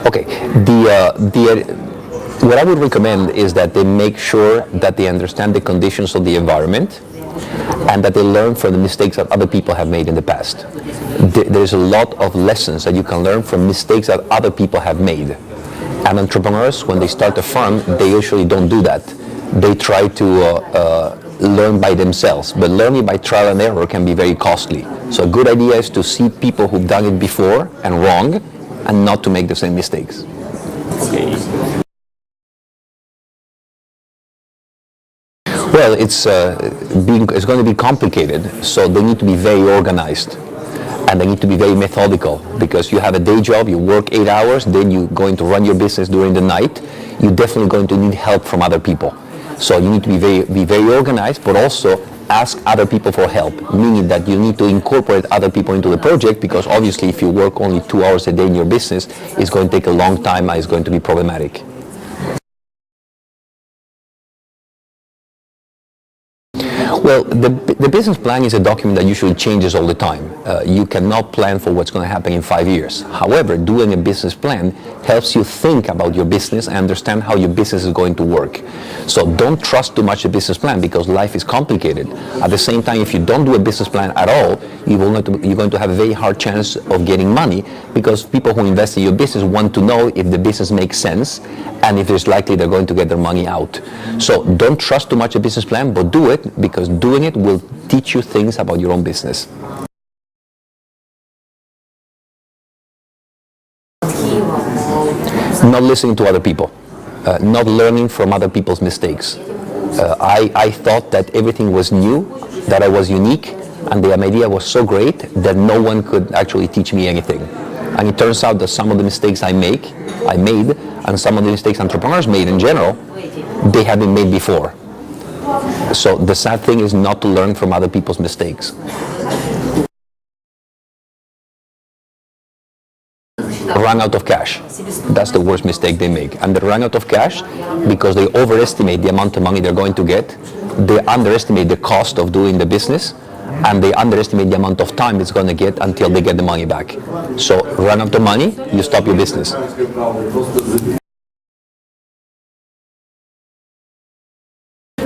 Okay, what I would recommend is that they make sure that they understand the conditions of the environment and that they learn from the mistakes that other people have made in the past. There's a lot of lessons that you can learn from mistakes that other people have made. And entrepreneurs, when they start a firm, they usually don't do that. They try to learn by themselves, but learning by trial and error can be very costly. So a good idea is to see people who've done it before and wrong, and not to make the same mistakes. Okay. Well, it's going to be complicated, so they need to be very organized. And they need to be very methodical, because you have a day job, you work 8 hours, then you're going to run your business during the night. You're definitely going to need help from other people. So you need to be very organized, but also ask other people for help, meaning that you need to incorporate other people into the project, because obviously if you work only 2 hours a day in your business, it's going to take a long time and it's going to be problematic. Well, the business plan is a document that usually changes all the time. You cannot plan for what's going to happen in 5 years. However, doing a business plan helps you think about your business and understand how your business is going to work. So don't trust too much a business plan, because life is complicated. At the same time, if you don't do a business plan at all, you're going to have a very hard chance of getting money, because people who invest in your business want to know if the business makes sense and if it's likely they're going to get their money out. So don't trust too much a business plan, but do it, because doing it will teach you things about your own business. Not listening to other people, not learning from other people's mistakes. I thought that everything was new, that I was unique, and the idea was so great that no one could actually teach me anything. And it turns out that some of the mistakes I made, and some of the mistakes entrepreneurs made in general, they had been made before. So the sad thing is not to learn from other people's mistakes. Run out of cash. That's the worst mistake they make. And they run out of cash because they overestimate the amount of money they're going to get, they underestimate the cost of doing the business, and they underestimate the amount of time it's going to get until they get the money back. So run out of money, you stop your business.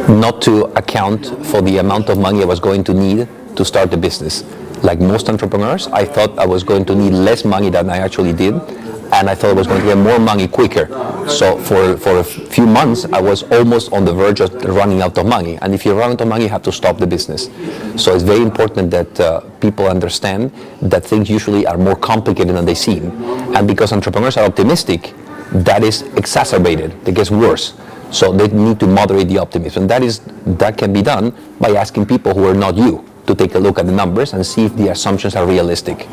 Not to account for the amount of money I was going to need to start the business. Like most entrepreneurs, I thought I was going to need less money than I actually did, and I thought I was going to get more money quicker. So for a few months, I was almost on the verge of running out of money. And if you run out of money, you have to stop the business. So it's very important that people understand that things usually are more complicated than they seem. And because entrepreneurs are optimistic, that is exacerbated. It gets worse. So they need to moderate the optimism. And that can be done by asking people who are not you to take a look at the numbers and see if the assumptions are realistic.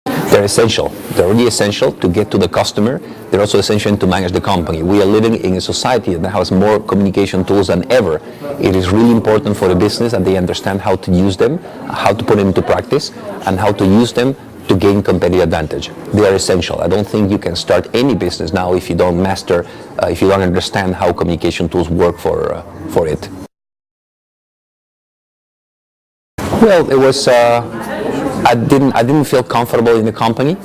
They're essential. They're really essential to get to the customer. They're also essential to manage the company. We are living in a society that has more communication tools than ever. It is really important for the business that they understand how to use them, how to put them into practice, and how to use them to gain competitive advantage. They are essential. I don't think you can start any business now if you don't master, if you don't understand how communication tools work for it. Well, it was, I didn't feel comfortable in the company,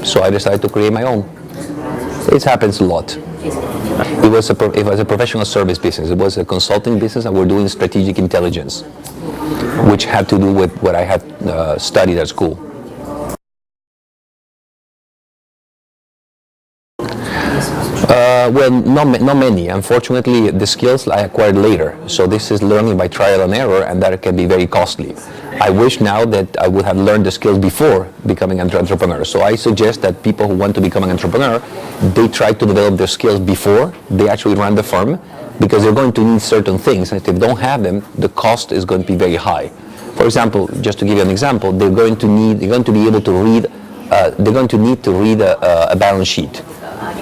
so I decided to create my own. It happens a lot. It was a professional service business. It was a consulting business, and we're doing strategic intelligence, which had to do with what I had studied at school. Well, not many. Unfortunately, the skills I acquired later. So this is learning by trial and error, and that can be very costly. I wish now that I would have learned the skills before becoming an entrepreneur. So I suggest that people who want to become an entrepreneur, they try to develop their skills before they actually run the firm, because they're going to need certain things, and if they don't have them, the cost is going to be very high. For example, just to give you an example, they're going to need to read a balance sheet.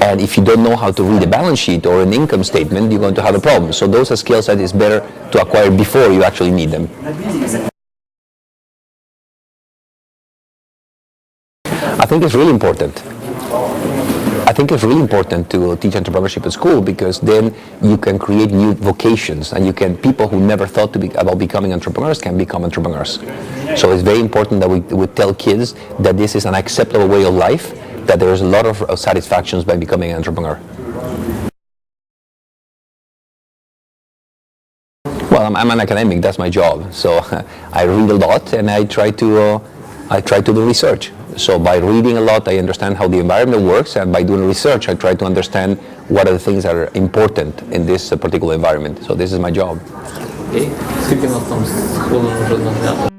And if you don't know how to read a balance sheet or an income statement, you're going to have a problem. So those are skills that is better to acquire before you actually need them. I think it's really important. I think it's really important to teach entrepreneurship at school, because then you can create new vocations, and people who never thought about becoming entrepreneurs can become entrepreneurs. So it's very important that we tell kids that this is an acceptable way of life, that there's a lot of satisfactions by becoming an entrepreneur. Well, I'm an academic, that's my job. So I read a lot, and I try to do research. So by reading a lot, I understand how the environment works, and by doing research, I try to understand what are the things that are important in this particular environment. So this is my job. Скільки у нас там з хвилин вже нагляду?